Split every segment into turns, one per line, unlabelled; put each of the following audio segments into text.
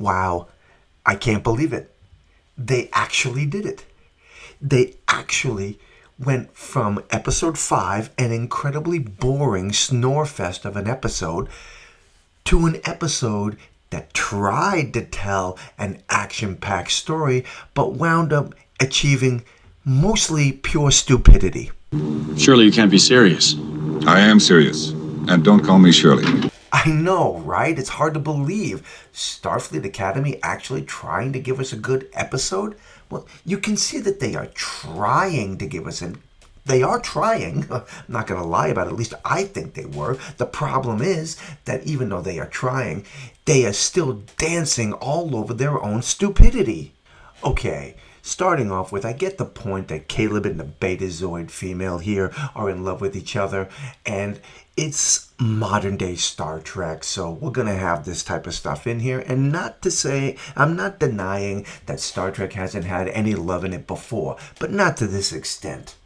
Wow, I can't believe it. They actually did it. They actually went from episode 5, an incredibly boring snore fest of an episode, to an episode that tried to tell an action-packed story, but wound up achieving mostly pure stupidity.
Surely you can't be serious.
I am serious. And don't call me Shirley.
I know, right? It's hard to believe. Starfleet Academy actually trying to give us a good episode? Well, you can see that they are trying to give us They are trying. I'm not going to lie about it. At least I think they were. The problem is that even though they are trying, they are still dancing all over their own stupidity. Okay, starting off with, I get the point that Caleb and the Betazoid female here are in love with each other, and it's modern day Star Trek, so we're going to have this type of stuff in here. And not to say, I'm not denying that Star Trek hasn't had any love in it before, but not to this extent.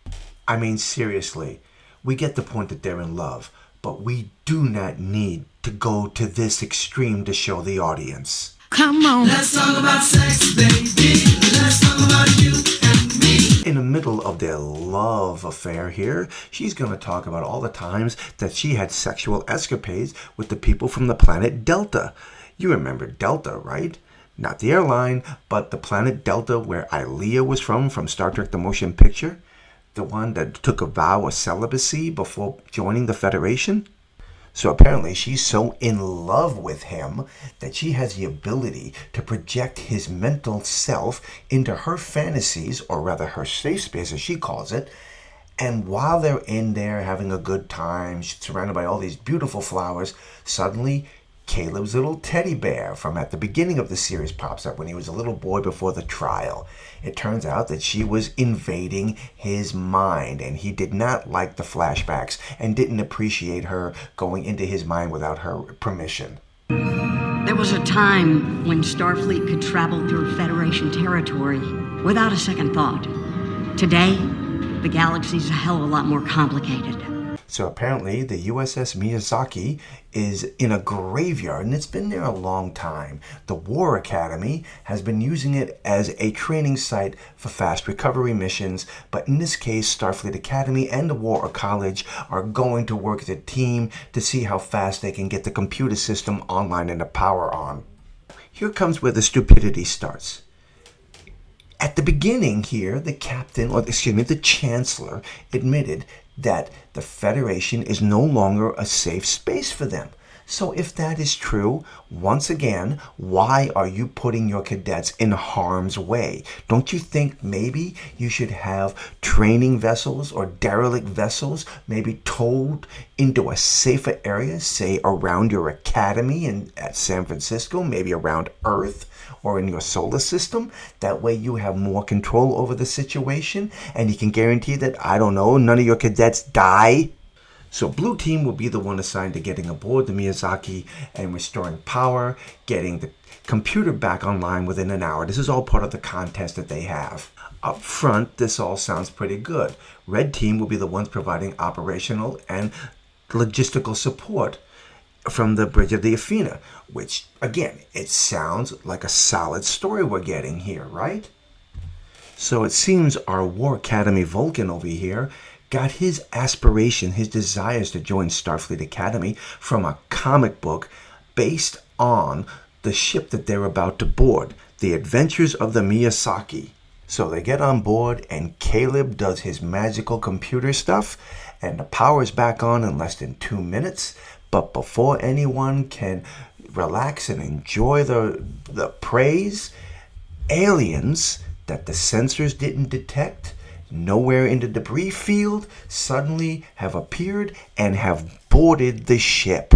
I mean, seriously, we get the point that they're in love, but we do not need to go to this extreme to show the audience.
Come on.
Let's talk about sex, baby. Let's talk about you and me.
In the middle of their love affair here, she's going to talk about all the times that she had sexual escapades with the people from the planet Delta. You remember Delta, right? Not the airline, but the planet Delta where Ilea was from Star Trek The Motion Picture. The one that took a vow of celibacy before joining the Federation. So apparently she's so in love with him that she has the ability to project his mental self into her fantasies, or rather her safe space as she calls it. And while they're in there having a good time, surrounded by all these beautiful flowers, suddenly Caleb's little teddy bear from at the beginning of the series pops up when he was a little boy before the trial. It turns out that she was invading his mind, and he did not like the flashbacks and didn't appreciate her going into his mind without her permission.
There was a time when Starfleet could travel through Federation territory without a second thought. Today, the galaxy's a hell of a lot more complicated.
So apparently the USS Miyazaki is in a graveyard, and it's been there a long time. The War Academy has been using it as a training site for fast recovery missions, but in this case, Starfleet Academy and the War College are going to work as a team to see how fast they can get the computer system online and the power on. Here comes where the stupidity starts. At the beginning here, the chancellor admitted that the Federation is no longer a safe space for them. So if that is true, once again, why are you putting your cadets in harm's way? Don't you think maybe you should have training vessels or derelict vessels maybe towed into a safer area, say around your academy at San Francisco, maybe around Earth or in your solar system? That way you have more control over the situation, and you can guarantee that, I don't know, none of your cadets die. So Blue Team will be the one assigned to getting aboard the Miyazaki and restoring power, getting the computer back online within an hour. This is all part of the contest that they have. Up front, this all sounds pretty good. Red Team will be the ones providing operational and logistical support from the Bridge of the Athena, which, again, it sounds like a solid story we're getting here, right? So it seems our War Academy Vulcan over here got his aspiration, his desires to join Starfleet Academy from a comic book based on the ship that they're about to board, The Adventures of the Miyazaki. So they get on board, and Caleb does his magical computer stuff, and the power's back on in less than 2 minutes. But before anyone can relax and enjoy the praise, aliens that the sensors didn't detect nowhere in the debris field suddenly have appeared and have boarded the ship.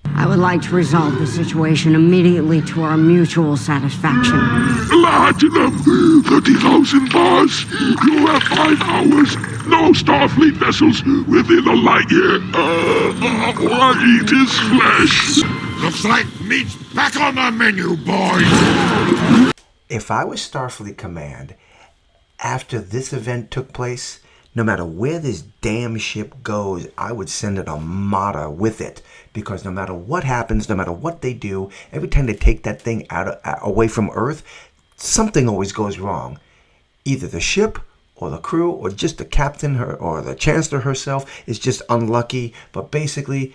I would like to resolve the situation immediately to our mutual satisfaction.
Platinum! 30,000 bars! You have 5 hours! No Starfleet vessels within a light year! Or eat his flesh!
Looks like meat's back on the menu, boys!
If I was Starfleet Command, after this event took place, no matter where this damn ship goes, I would send an armada with it. Because no matter what happens, no matter what they do, every time they take that thing away from Earth, something always goes wrong. Either the ship or the crew or just the captain or the chancellor herself is just unlucky. But basically,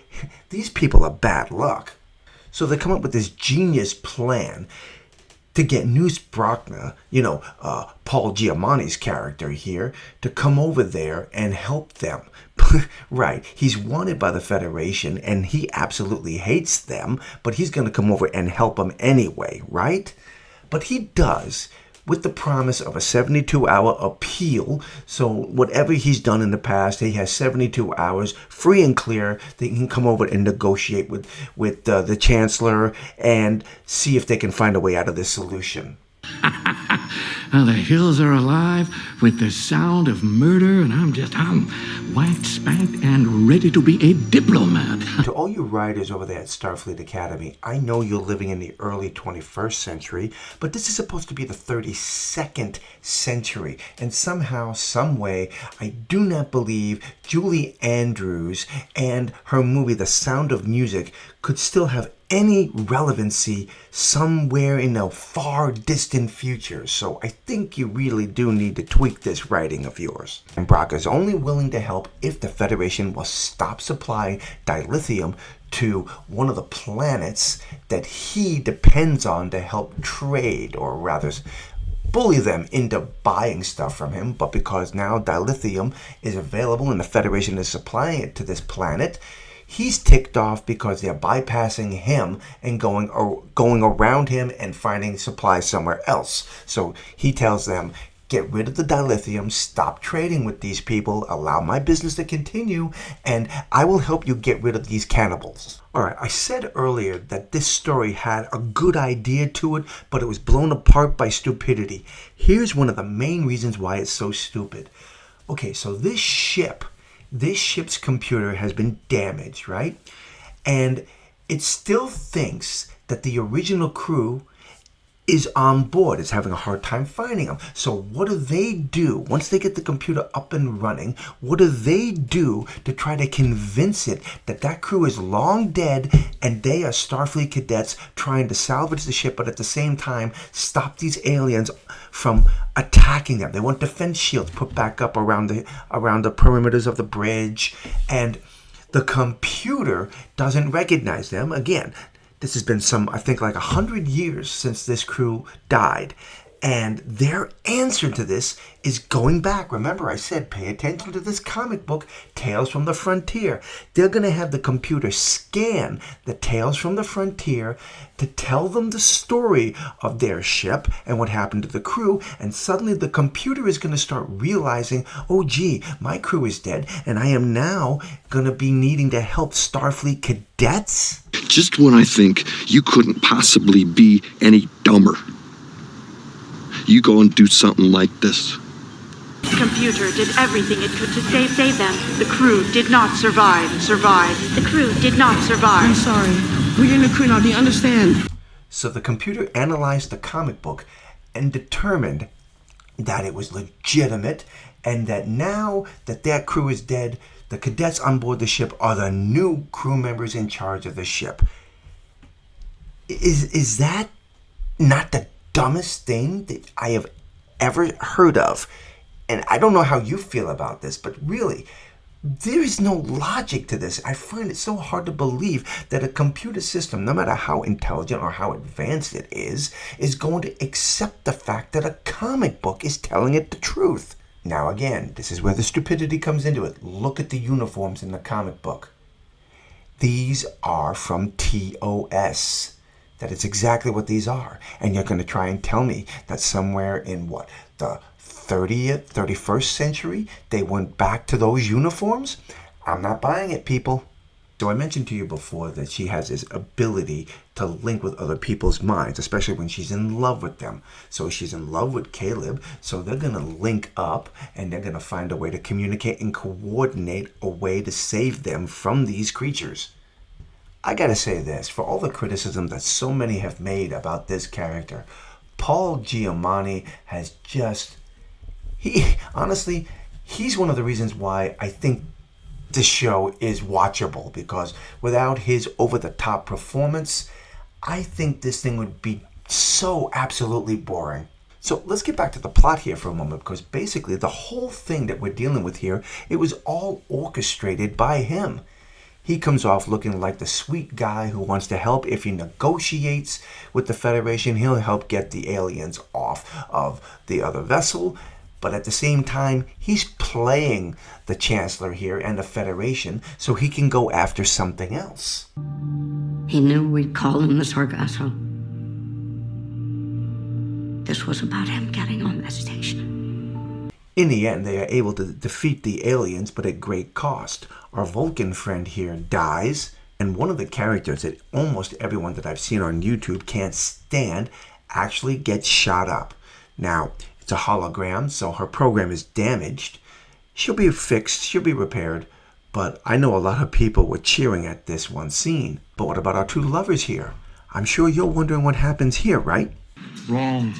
these people are bad luck. So they come up with this genius plan to get Noose Brockner, Paul Giamatti's character here, to come over there and help them. Right, he's wanted by the Federation and he absolutely hates them, but he's going to come over and help them anyway, right? But he does, with the promise of a 72-hour appeal. So whatever he's done in the past, he has 72 hours free and clear that he can come over and negotiate with the Chancellor and see if they can find a way out of this solution.
Well, the hills are alive with the sound of murder, and I'm whacked, spanked, and ready to be a diplomat.
To all you riders over there at Starfleet Academy, I know you're living in the early 21st century, but this is supposed to be the 32nd century. And somehow, some way, I do not believe Julie Andrews and her movie The Sound of Music could still have any relevancy somewhere in the far distant future. So I think you really do need to tweak this writing of yours. And Brock is only willing to help if the Federation will stop supplying dilithium to one of the planets that he depends on to help trade, or rather bully them into buying stuff from him. But because now dilithium is available and the Federation is supplying it to this planet, he's ticked off because they're bypassing him and going around him and finding supplies somewhere else. So he tells them, get rid of the dilithium, stop trading with these people, allow my business to continue, and I will help you get rid of these cannibals. Alright, I said earlier that this story had a good idea to it, but it was blown apart by stupidity. Here's one of the main reasons why it's so stupid. Okay, so this ship's computer has been damaged, right? And it still thinks that the original crew is on board. It's having a hard time finding them. So what do? Once they get the computer up and running, what do they do to try to convince it that that crew is long dead and they are Starfleet cadets trying to salvage the ship, but at the same time stop these aliens from attacking them? They want defense shields put back up around the perimeters of the bridge, and the computer doesn't recognize them. Again, this has been I think like 100 years since this crew died. And their answer to this is going back. Remember, I said, pay attention to this comic book, Tales from the Frontier. They're going to have the computer scan the Tales from the Frontier to tell them the story of their ship and what happened to the crew. And suddenly the computer is going to start realizing, oh, gee, my crew is dead, and I am now going to be needing to help Starfleet cadets?
Just when I think you couldn't possibly be any dumber, you go and do something like this.
The computer did everything it could to save them. The crew did not survive. The crew did not survive.
I'm sorry. We're in the crew now. Do you understand?
So the computer analyzed the comic book and determined that it was legitimate, and that now that crew is dead, the cadets on board the ship are the new crew members in charge of the ship. Is that not the dumbest thing that I have ever heard of? And I don't know how you feel about this, but really, there is no logic to this. I find it so hard to believe that a computer system, no matter how intelligent or how advanced it is going to accept the fact that a comic book is telling it the truth. Now again, this is where the stupidity comes into it. Look at the uniforms in the comic book. These are from TOS. That is exactly what these are. And you're going to try and tell me that somewhere in the 31st century, they went back to those uniforms? I'm not buying it, people. So I mentioned to you before that she has this ability to link with other people's minds, especially when she's in love with them. So she's in love with Caleb, so they're going to link up and they're going to find a way to communicate and coordinate a way to save them from these creatures. I gotta say this, for all the criticism that so many have made about this character, Paul Giamatti has he's one of the reasons why I think the show is watchable, because without his over-the-top performance, I think this thing would be so absolutely boring. So let's get back to the plot here for a moment, because basically the whole thing that we're dealing with here, it was all orchestrated by him. He comes off looking like the sweet guy who wants to help. If he negotiates with the Federation, he'll help get the aliens off of the other vessel. But at the same time, he's playing the Chancellor here and the Federation so he can go after something else.
He knew we'd call him the Sargasso. This was about him getting on that station.
In the end, they are able to defeat the aliens, but at great cost. Our Vulcan friend here dies, and one of the characters that almost everyone that I've seen on YouTube can't stand actually gets shot up. Now, it's a hologram, so her program is damaged. She'll be fixed, she'll be repaired, but I know a lot of people were cheering at this one scene. But what about our two lovers here? I'm sure you're wondering what happens here, right?
Wrong.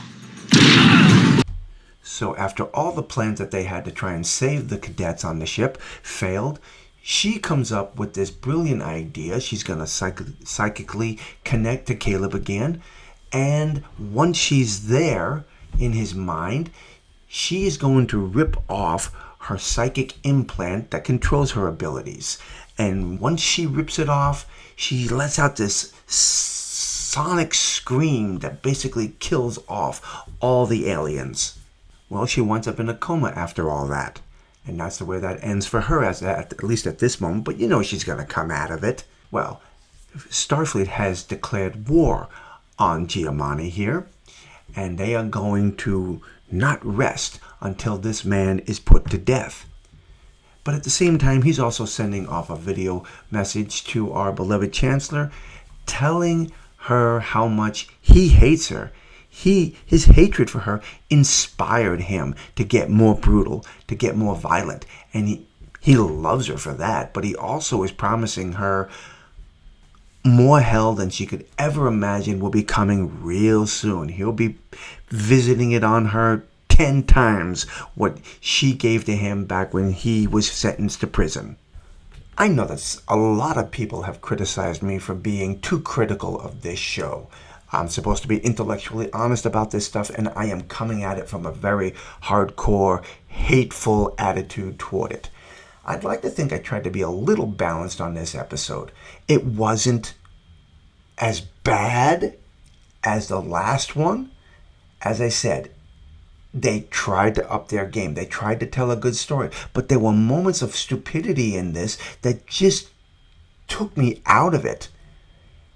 So after all the plans that they had to try and save the cadets on the ship failed, she comes up with this brilliant idea. She's going to psychically connect to Caleb again. And once she's there in his mind, she is going to rip off her psychic implant that controls her abilities. And once she rips it off, she lets out this sonic scream that basically kills off all the aliens. Well, she winds up in a coma after all that. And that's the way that ends for her, at least at this moment. But you know she's going to come out of it. Well, Starfleet has declared war on Giamatti here. And they are going to not rest until this man is put to death. But at the same time, he's also sending off a video message to our beloved Chancellor, telling her how much he hates her. His hatred for her inspired him to get more brutal, to get more violent. And he loves her for that, but he also is promising her more hell than she could ever imagine will be coming real soon. He'll be visiting it on her 10 times what she gave to him back when he was sentenced to prison. I know that a lot of people have criticized me for being too critical of this show. I'm supposed to be intellectually honest about this stuff, and I am coming at it from a very hardcore, hateful attitude toward it. I'd like to think I tried to be a little balanced on this episode. It wasn't as bad as the last one. As I said, they tried to up their game. They tried to tell a good story. But there were moments of stupidity in this that just took me out of it.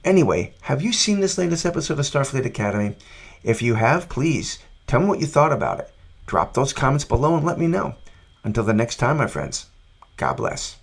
Anyway, have you seen this latest episode of Starfleet Academy? If you have, please tell me what you thought about it. Drop those comments below and let me know. Until the next time, my friends, God bless.